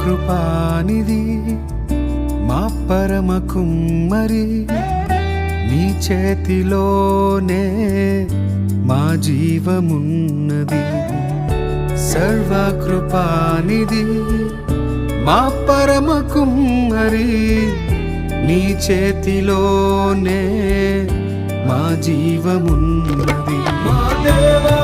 కృపానిధి మా పరమ కుమ్మరి నీ చేతిలోనే మా జీవమున్నది. సర్వకృపానిధి మా పరమ కుమ్మరి నీ చేతిలోనే మా జీవమున్నది. మా దేవా